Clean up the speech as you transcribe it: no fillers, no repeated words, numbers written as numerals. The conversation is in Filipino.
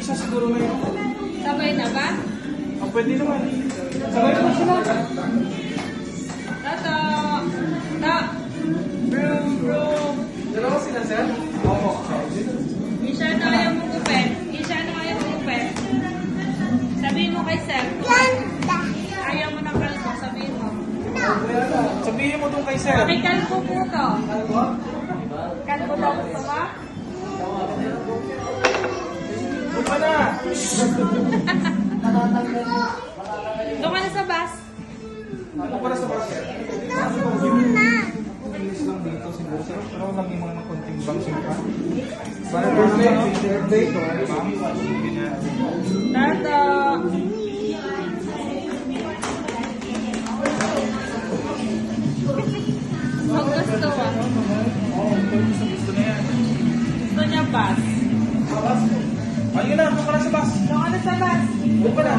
isa siguro ngayon. Sabay na ba? Ang pwede naman. Sabay naman sila. Tato! Ta! Brum, brum! Dalawa sila, sir? Oo. Isha na ayaw mong gupet. Isha na ayaw mong gupet. Sabihin mo kay Sir. Ayaw mo ng kalbo. Sabihin mo. Sabihin mo dun kay sir. May kalbo po to. Kalbo daw gusto mo? Doon ka na. Doon ka na sa bus. Ano para sa basket? English lang dito siguro, sir. Pero lagi mo ng konting vaccine pa. Para birthday, birthday ko. Ma'am, sige na. Tato! Ang gusto mo. Oo, gusto na yan. Gusto niya bus. Ayun na, doon ka na sa bus. Doon ka na sa bus. Doon ka na.